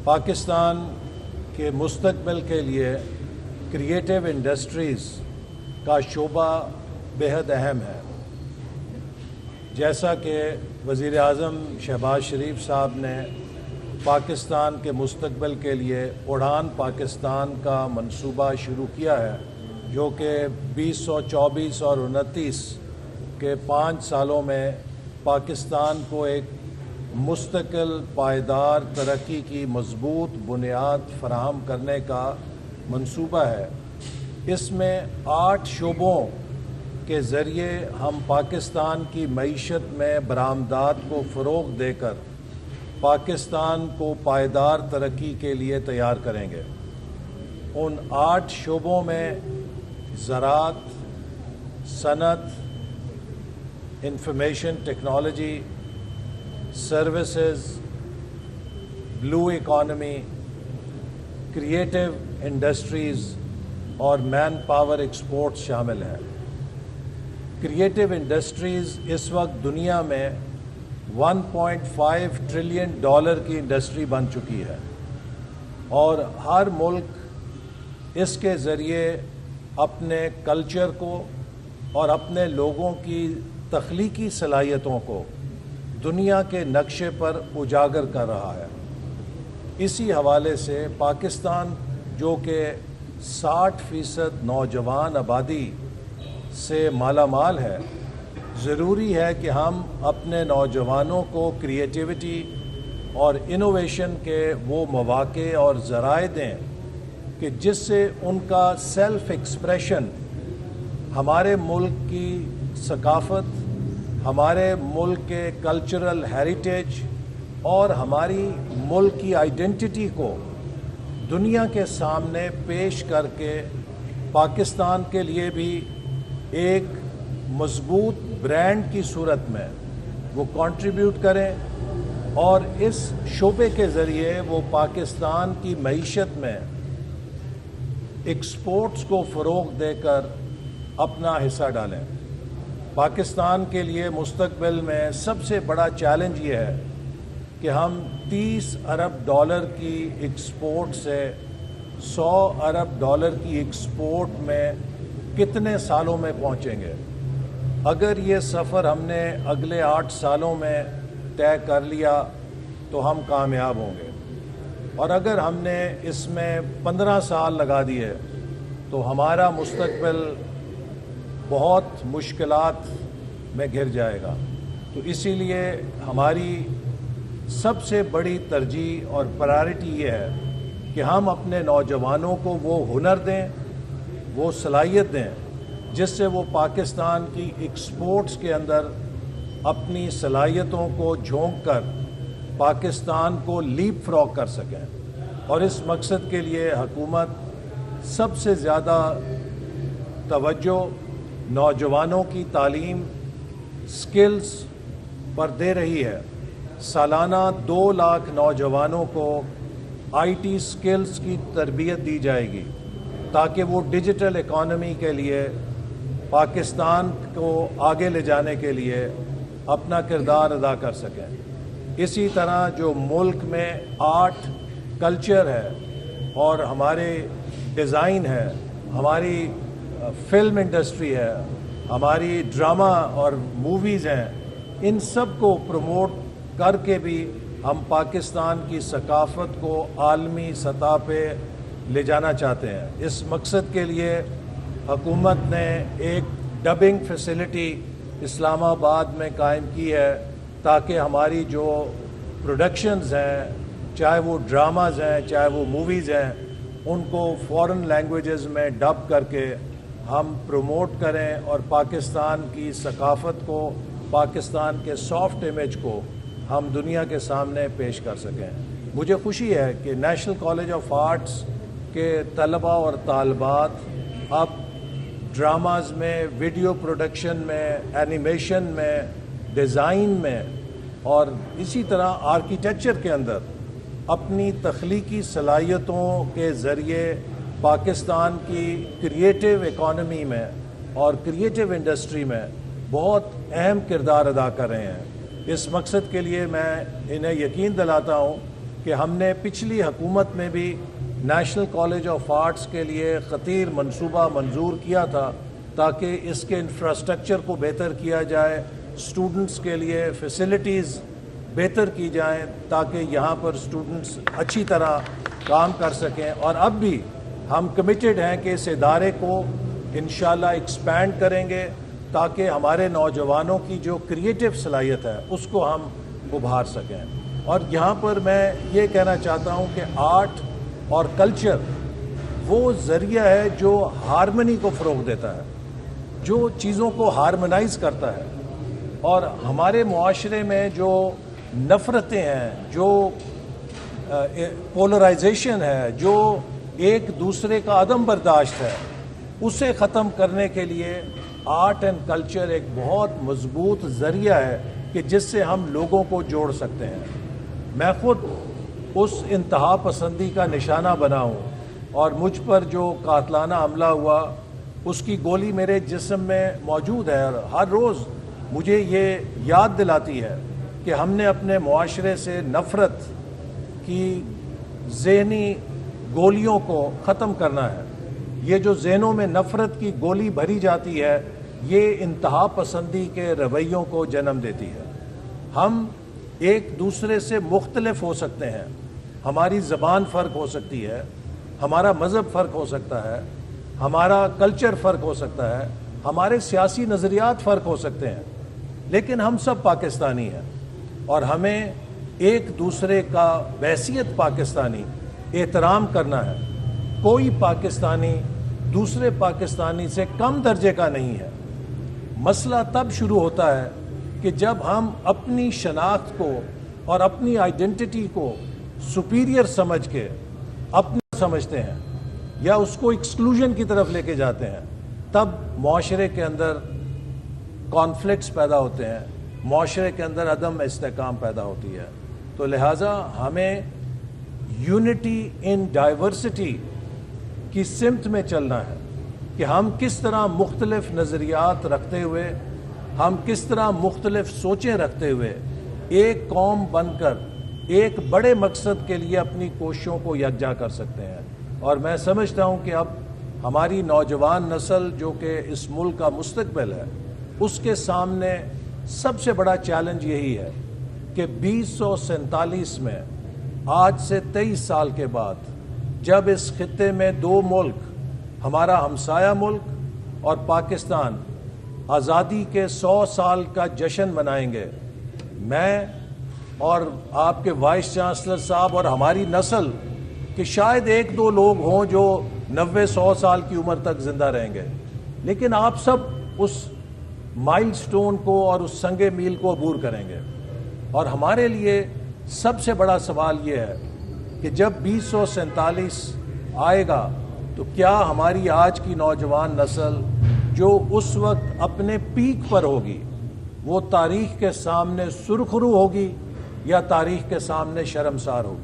پاکستان کے مستقبل کے لیے کریٹیو انڈسٹریز کا شعبہ بہت اہم ہے. جیسا کہ وزیر اعظم شہباز شریف صاحب نے پاکستان کے مستقبل کے لیے اڑان پاکستان کا منصوبہ شروع کیا ہے، جو کہ 2024 اور 2029 کے 5 سالوں میں پاکستان کو ایک مستقل پائیدار ترقی کی مضبوط بنیاد فراہم کرنے کا منصوبہ ہے. اس میں 8 شعبوں کے ذریعے ہم پاکستان کی معیشت میں برآمدات کو فروغ دے کر پاکستان کو پائیدار ترقی کے لیے تیار کریں گے. ان 8 شعبوں میں زراعت، صنعت، انفارمیشن ٹیکنالوجی، سروسز، بلو اکانومی، کریٹیو انڈسٹریز اور مین پاور ایکسپورٹس شامل ہیں. کریٹیو انڈسٹریز اس وقت دنیا میں $1.5 ٹریلین کی انڈسٹری بن چکی ہے، اور ہر ملک اس کے ذریعے اپنے کلچر کو اور اپنے لوگوں کی تخلیقی صلاحیتوں کو دنیا کے نقشے پر اجاگر کر رہا ہے. اسی حوالے سے پاکستان، جو کہ 60% نوجوان آبادی سے مالا مال ہے، ضروری ہے کہ ہم اپنے نوجوانوں کو کریٹیوٹی اور انوویشن کے وہ مواقع اور ذرائع دیں کہ جس سے ان کا سیلف ایکسپریشن ہمارے ملک کی ثقافت، ہمارے ملک کے کلچرل ہیریٹیج اور ہماری ملک کی آئیڈینٹی کو دنیا کے سامنے پیش کر کے پاکستان کے لیے بھی ایک مضبوط برانڈ کی صورت میں وہ کنٹریبیوٹ کریں، اور اس شعبے کے ذریعے وہ پاکستان کی معیشت میں ایکسپورٹس کو فروغ دے کر اپنا حصہ ڈالیں. پاکستان کے لیے مستقبل میں سب سے بڑا چیلنج یہ ہے کہ ہم $30 ارب کی ایکسپورٹ سے $100 ارب کی ایکسپورٹ میں کتنے سالوں میں پہنچیں گے. اگر یہ سفر ہم نے اگلے 8 سالوں میں طے کر لیا تو ہم کامیاب ہوں گے، اور اگر ہم نے اس میں 15 سال لگا دیے تو ہمارا مستقبل بہت مشکلات میں گھر جائے گا. تو اسی لیے ہماری سب سے بڑی ترجیح اور پرائرٹی یہ ہے کہ ہم اپنے نوجوانوں کو وہ ہنر دیں، وہ صلاحیت دیں جس سے وہ پاکستان کی ایکسپورٹس کے اندر اپنی صلاحیتوں کو جھونک کر پاکستان کو لیپ فراگ کر سکیں. اور اس مقصد کے لیے حکومت سب سے زیادہ توجہ نوجوانوں کی تعلیم، سکلز پر دے رہی ہے. سالانہ 2 لاکھ نوجوانوں کو IT سکلز کی تربیت دی جائے گی تاکہ وہ ڈیجیٹل اکانومی کے لیے پاکستان کو آگے لے جانے کے لیے اپنا کردار ادا کر سکیں. اسی طرح جو ملک میں آرٹ کلچر ہے اور ہمارے ڈیزائن ہے، ہماری فلم انڈسٹری ہے، ہماری ڈرامہ اور موویز ہیں، ان سب کو پروموٹ کر کے بھی ہم پاکستان کی ثقافت کو عالمی سطح پہ لے جانا چاہتے ہیں. اس مقصد کے لیے حکومت نے ایک ڈبنگ فیسلٹی اسلام آباد میں قائم کی ہے تاکہ ہماری جو پروڈکشنز ہیں، چاہے وہ ڈراماز ہیں، چاہے وہ موویز ہیں، ان کو فورن لینگویجز میں ڈب کر کے ہم پروموٹ کریں اور پاکستان کی ثقافت کو، پاکستان کے سافٹ امیج کو ہم دنیا کے سامنے پیش کر سکیں. مجھے خوشی ہے کہ نیشنل کالج آف آرٹس کے طلباء اور طالبات اب ڈراماز میں، ویڈیو پروڈکشن میں، اینیمیشن میں، ڈیزائن میں اور اسی طرح آرکیٹیکچر کے اندر اپنی تخلیقی صلاحیتوں کے ذریعے پاکستان کی کریٹیو اکانومی میں اور کریٹیو انڈسٹری میں بہت اہم کردار ادا کر رہے ہیں. اس مقصد کے لیے میں انہیں یقین دلاتا ہوں کہ ہم نے پچھلی حکومت میں بھی نیشنل کالج آف آرٹس کے لیے خطیر منصوبہ منظور کیا تھا تاکہ اس کے انفراسٹرکچر کو بہتر کیا جائے، اسٹوڈنٹس کے لیے فیسلٹیز بہتر کی جائیں تاکہ یہاں پر اسٹوڈنٹس اچھی طرح کام کر سکیں۔ اور اب بھی ہم کمیٹڈ ہیں کہ اس ادارے کو انشاءاللہ ایکسپینڈ کریں گے تاکہ ہمارے نوجوانوں کی جو کریٹو صلاحیت ہے اس کو ہم ابھار سکیں۔ اور یہاں پر میں یہ کہنا چاہتا ہوں کہ آرٹ اور کلچر وہ ذریعہ ہے جو ہارمنی کو فروغ دیتا ہے، جو چیزوں کو ہارمنائز کرتا ہے۔ اور ہمارے معاشرے میں جو نفرتیں ہیں، جو پولرائزیشن ہے، جو ایک دوسرے کا عدم برداشت ہے، اسے ختم کرنے کے لیے آرٹ اینڈ کلچر ایک بہت مضبوط ذریعہ ہے کہ جس سے ہم لوگوں کو جوڑ سکتے ہیں۔ میں خود اس انتہا پسندی کا نشانہ بنا ہوں اور مجھ پر جو قاتلانہ حملہ ہوا اس کی گولی میرے جسم میں موجود ہے، اور ہر روز مجھے یہ یاد دلاتی ہے کہ ہم نے اپنے معاشرے سے نفرت کی ذہنی گولیوں کو ختم کرنا ہے۔ یہ جو ذہنوں میں نفرت کی گولی بھری جاتی ہے یہ انتہا پسندی کے رویوں کو جنم دیتی ہے۔ ہم ایک دوسرے سے مختلف ہو سکتے ہیں، ہماری زبان فرق ہو سکتی ہے، ہمارا مذہب فرق ہو سکتا ہے، ہمارا کلچر فرق ہو سکتا ہے، ہمارے سیاسی نظریات فرق ہو سکتے ہیں، لیکن ہم سب پاکستانی ہیں اور ہمیں ایک دوسرے کا بحیثیت پاکستانی احترام کرنا ہے۔ کوئی پاکستانی دوسرے پاکستانی سے کم درجے کا نہیں ہے۔ مسئلہ تب شروع ہوتا ہے کہ جب ہم اپنی شناخت کو اور اپنی آئیڈینٹی کو سپیریئر سمجھ کے اپنا سمجھتے ہیں یا اس کو ایکسکلوژن کی طرف لے کے جاتے ہیں، تب معاشرے کے اندر کانفلکٹس پیدا ہوتے ہیں، معاشرے کے اندر عدم استحکام پیدا ہوتی ہے۔ تو لہٰذا ہمیں یونٹی ان ڈائیورسٹی کی سمت میں چلنا ہے کہ ہم کس طرح مختلف نظریات رکھتے ہوئے، ہم کس طرح مختلف سوچیں رکھتے ہوئے ایک قوم بن کر ایک بڑے مقصد کے لیے اپنی کوششوں کو یکجا کر سکتے ہیں۔ اور میں سمجھتا ہوں کہ اب ہماری نوجوان نسل جو کہ اس ملک کا مستقبل ہے، اس کے سامنے سب سے بڑا چیلنج یہی ہے کہ 2047 میں آج سے 23 سال کے بعد جب اس خطے میں دو ملک، ہمارا ہمسایہ ملک اور پاکستان، آزادی کے 100 سال کا جشن منائیں گے، میں اور آپ کے وائس چانسلر صاحب اور ہماری نسل کہ شاید ایک دو لوگ ہوں جو 90-100 سال کی عمر تک زندہ رہیں گے، لیکن آپ سب اس مائل سٹون کو اور اس سنگ میل کو عبور کریں گے۔ اور ہمارے لیے سب سے بڑا سوال یہ ہے کہ جب 2047 آئے گا تو کیا ہماری آج کی نوجوان نسل جو اس وقت اپنے پیک پر ہوگی وہ تاریخ کے سامنے سرخرو ہوگی یا تاریخ کے سامنے شرمسار ہوگی؟